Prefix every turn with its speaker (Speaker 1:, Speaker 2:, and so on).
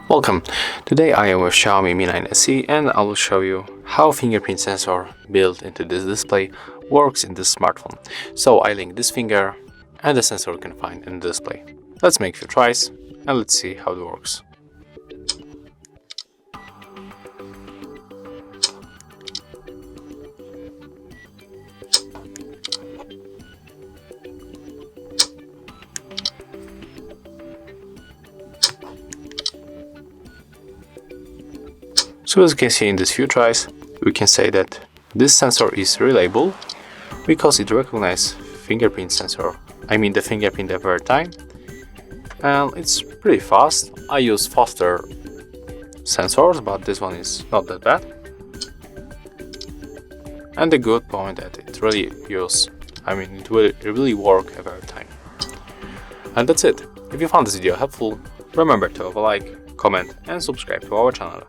Speaker 1: Welcome. Today I am with Xiaomi Mi 9 SE and I will show you how fingerprint sensor built into this display works in this smartphone. So I link this finger and the sensor you can find in the display. Let's make a few tries and let's see how it works. So as you can see in these few tries, we can say that this sensor is reliable because it recognizes fingerprint sensor. I mean the fingerprint every time, and it's pretty fast. I use faster sensors, but this one is not that bad. And the good point that it really it will really work every time. And that's it. If you found this video helpful, remember to leave a like, comment and subscribe to our channel.